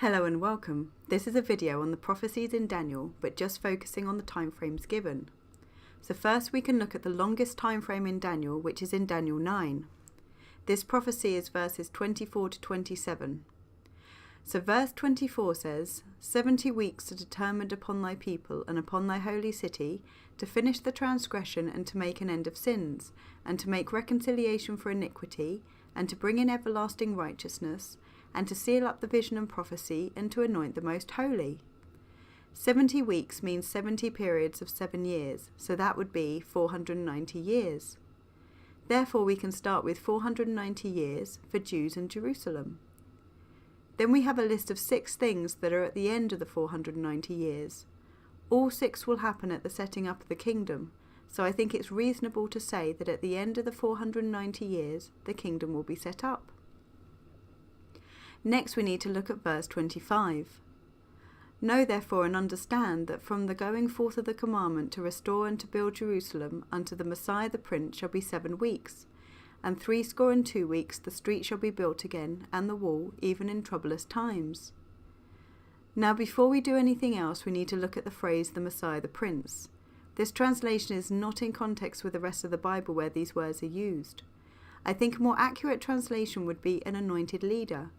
Hello and welcome. This is a video on the prophecies in Daniel, but just focusing on the time frames given. So first we can look at the longest time frame in Daniel, which is in Daniel 9. This prophecy is verses 24 to 27. So verse 24 says, 70 weeks are determined upon thy people and upon thy holy city, to finish the transgression and to make an end of sins, and to make reconciliation for iniquity, and to bring in everlasting righteousness, and to seal up the vision and prophecy, and to anoint the most holy. 70 weeks means 70 periods of 7 years, so that would be 490 years. Therefore we can start with 490 years for Jews and Jerusalem. Then we have a list of 6 things that are at the end of the 490 years. All 6 will happen at the setting up of the kingdom, so I think it's reasonable to say that at the end of the 490 years, the kingdom will be set up. Next we need to look at verse 25. Know therefore and understand that from the going forth of the commandment to restore and to build Jerusalem unto the Messiah the Prince shall be 7 weeks, and 62 weeks the street shall be built again, and the wall, even in troublous times. Now before we do anything else, we need to look at the phrase the Messiah the Prince. This translation is not in context with the rest of the Bible where these words are used. I think a more accurate translation would be an anointed leader.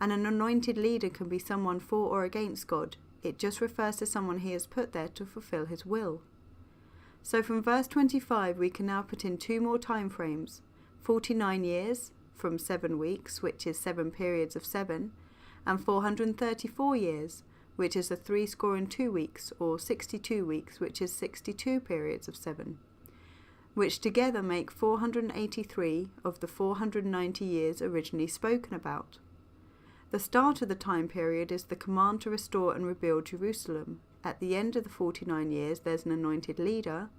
And an anointed leader can be someone for or against God. It just refers to someone he has put there to fulfill his will. So from verse 25 we can now put in 2 more time frames. 49 years from 7 weeks, which is 7 periods of 7, and 434 years, which is 62 weeks, or 62 weeks, which is 62 periods of 7, which together make 483 of the 490 years originally spoken about. The start of the time period is the command to restore and rebuild Jerusalem. At the end of the 49 years there's an anointed leader.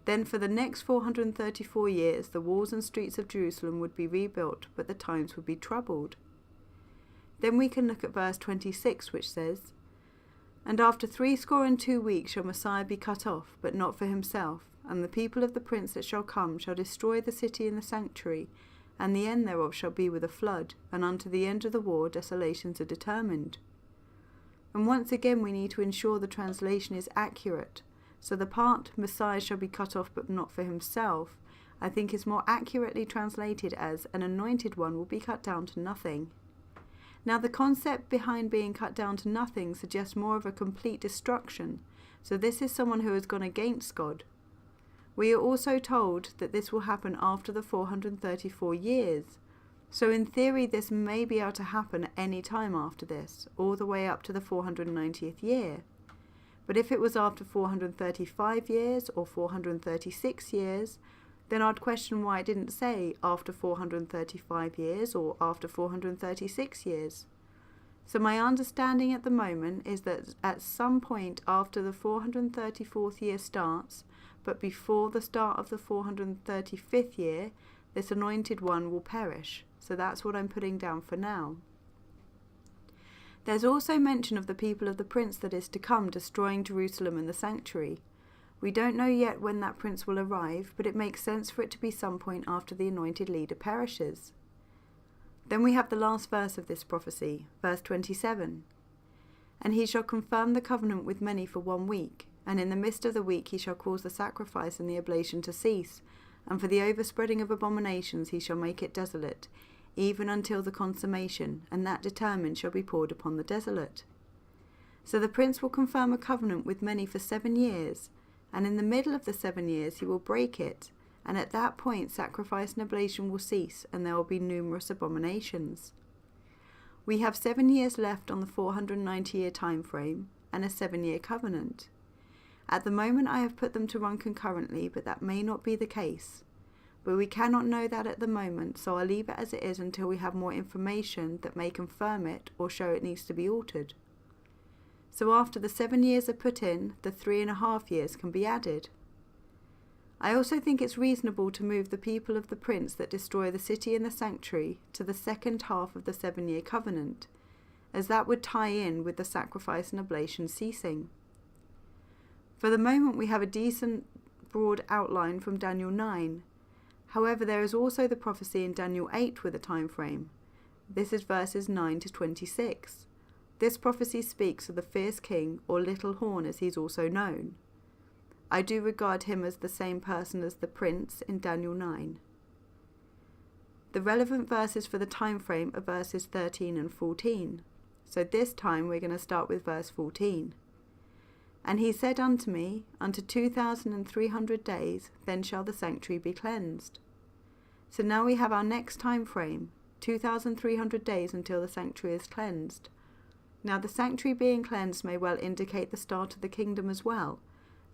Then for the next 434 years the walls and streets of Jerusalem would be rebuilt, but the times would be troubled. Then we can look at verse 26, which says, And after 62 weeks shall Messiah be cut off, but not for himself, and the people of the prince that shall come shall destroy the city and the sanctuary, and the end thereof shall be with a flood, and unto the end of the war desolations are determined. And once again we need to ensure the translation is accurate, so the part Messiah shall be cut off but not for himself, I think is more accurately translated as an anointed one will be cut down to nothing. Now the concept behind being cut down to nothing suggests more of a complete destruction, so this is someone who has gone against God. We are also told that this will happen after the 434 years, so in theory this may be able to happen any time after this, all the way up to the 490th year. But if it was after 435 years or 436 years, then I'd question why it didn't say after 435 years or after 436 years. So my understanding at the moment is that at some point after the 434th year starts, but before the start of the 435th year, this anointed one will perish. So that's what I'm putting down for now. There's also mention of the people of the prince that is to come destroying Jerusalem and the sanctuary. We don't know yet when that prince will arrive, but it makes sense for it to be some point after the anointed leader perishes. Then we have the last verse of this prophecy, verse 27. And he shall confirm the covenant with many for 1 week, and in the midst of the week he shall cause the sacrifice and the oblation to cease, and for the overspreading of abominations he shall make it desolate, even until the consummation, and that determined shall be poured upon the desolate. So the prince will confirm a covenant with many for 7 years, and in the middle of the 7 years he will break it, and at that point sacrifice and oblation will cease, and there will be numerous abominations. We have 7 years left on the 490-year time frame, and a 7-year covenant. At the moment I have put them to run concurrently, but that may not be the case. But we cannot know that at the moment, so I'll leave it as it is until we have more information that may confirm it or show it needs to be altered. So after the 7 years are put in, the 3.5 years can be added. I also think it's reasonable to move the people of the prince that destroy the city and the sanctuary to the second half of the 7-year covenant, as that would tie in with the sacrifice and oblation ceasing. For the moment we have a decent broad outline from Daniel 9. However, there is also the prophecy in Daniel 8 with a time frame. This is verses 9 to 26. This prophecy speaks of the fierce king, or little horn as he's also known. I do regard him as the same person as the prince in Daniel 9. The relevant verses for the time frame are verses 13 and 14. So this time we're going to start with verse 14. And he said unto me, unto 2,300 days, then shall the sanctuary be cleansed. So now we have our next time frame, 2,300 days until the sanctuary is cleansed. Now the sanctuary being cleansed may well indicate the start of the kingdom as well.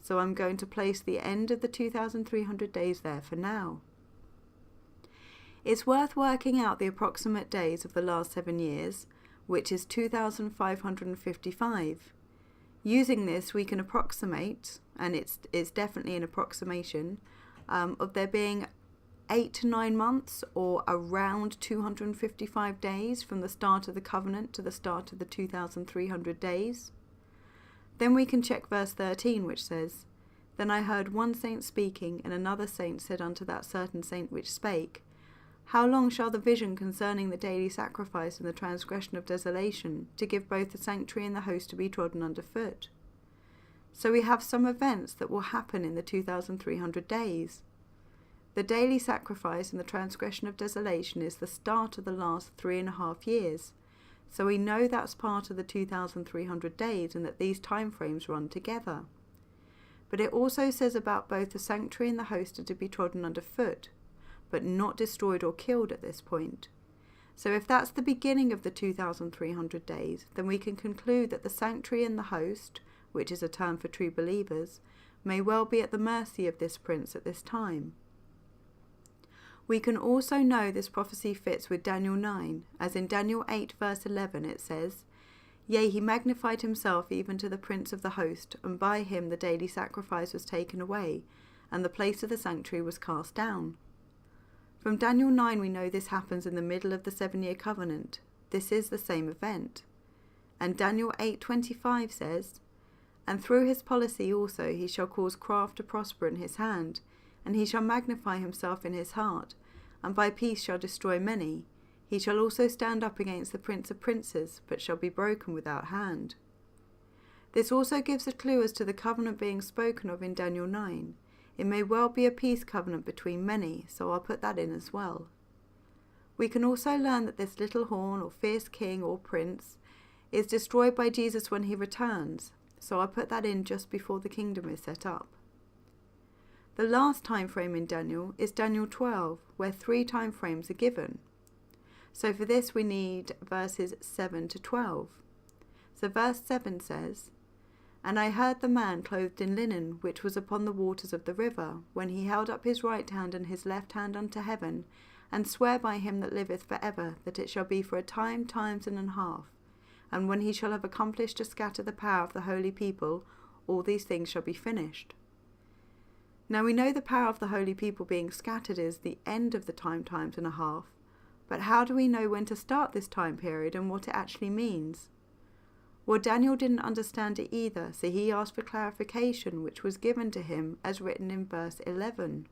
So I'm going to place the end of the 2,300 days there for now. It's worth working out the approximate days of the last 7 years, which is 2,555. Using this, we can approximate, and it's definitely an approximation, of there being 8 to 9 months, or around 255 days from the start of the covenant to the start of the 2,300 days. Then we can check verse 13, which says, Then I heard one saint speaking, and another saint said unto that certain saint which spake, How long shall the vision concerning the daily sacrifice and the transgression of desolation, to give both the sanctuary and the host to be trodden under foot? So we have some events that will happen in the 2,300 days. The daily sacrifice and the transgression of desolation is the start of the last 3.5 years. So we know that's part of the 2,300 days and that these time frames run together. But it also says about both the sanctuary and the host are to be trodden under foot, but not destroyed or killed at this point. So if that's the beginning of the 2,300 days, then we can conclude that the sanctuary and the host, which is a term for true believers, may well be at the mercy of this prince at this time. We can also know this prophecy fits with Daniel 9, as in Daniel 8 verse 11 it says, Yea, he magnified himself even to the prince of the host, and by him the daily sacrifice was taken away, and the place of the sanctuary was cast down. From Daniel 9 we know this happens in the middle of the 7-year covenant. This is the same event. And Daniel 8:25 says, And through his policy also he shall cause craft to prosper in his hand, and he shall magnify himself in his heart, and by peace shall destroy many. He shall also stand up against the prince of princes, but shall be broken without hand. This also gives a clue as to the covenant being spoken of in Daniel 9. It may well be a peace covenant between many, so I'll put that in as well. We can also learn that this little horn or fierce king or prince is destroyed by Jesus when he returns, so I'll put that in just before the kingdom is set up. The last time frame in Daniel is Daniel 12, where 3 time frames are given. So for this we need verses 7 to 12. So verse 7 says, And I heard the man clothed in linen, which was upon the waters of the river, when he held up his right hand and his left hand unto heaven, and swear by him that liveth for ever, that it shall be for a time, times, and an half. And when he shall have accomplished to scatter the power of the holy people, all these things shall be finished. Now we know the power of the holy people being scattered is the end of the time, times, and a half. But how do we know when to start this time period and what it actually means? Well, Daniel didn't understand it either, so he asked for clarification, which was given to him as written in verse 11.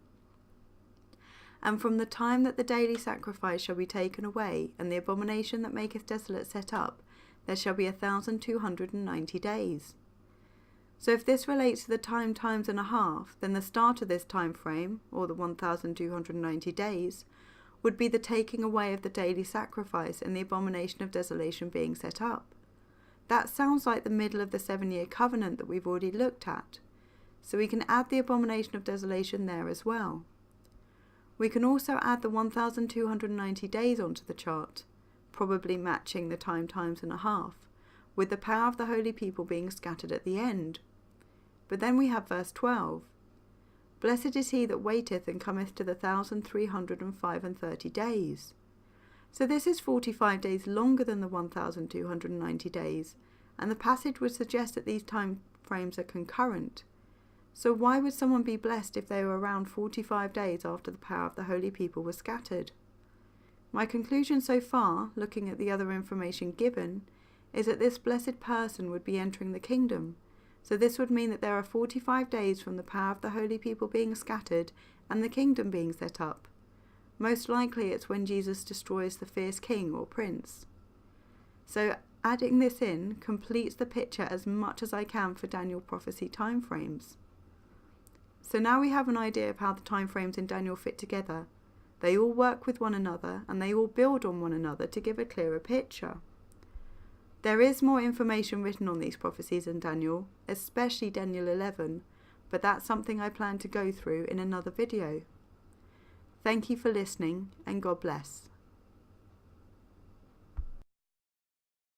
And from the time that the daily sacrifice shall be taken away, and the abomination that maketh desolate set up, there shall be 1,290 days. So if this relates to the time, times, and a half, then the start of this time frame, or the 1,290 days, would be the taking away of the daily sacrifice and the abomination of desolation being set up. That sounds like the middle of the 7-year covenant that we've already looked at. So we can add the abomination of desolation there as well. We can also add the 1,290 days onto the chart, probably matching the time, times, and a half, with the power of the holy people being scattered at the end. But then we have verse 12. Blessed is he that waiteth and cometh to the 1,335 days. So this is 45 days longer than the 1,290 days, and the passage would suggest that these time frames are concurrent. So why would someone be blessed if they were around 45 days after the power of the holy people was scattered? My conclusion so far, looking at the other information given, is that this blessed person would be entering the kingdom. So this would mean that there are 45 days from the power of the holy people being scattered and the kingdom being set up. Most likely it's when Jesus destroys the fierce king or prince. So Adding this in completes the picture as much as I can for Daniel prophecy timeframes. So now we have an idea of how the timeframes in Daniel fit together. They all work with one another and they all build on one another to give a clearer picture. There is more information written on these prophecies in Daniel, especially Daniel 11, but that's something I plan to go through in another video. Thank you for listening, and God bless.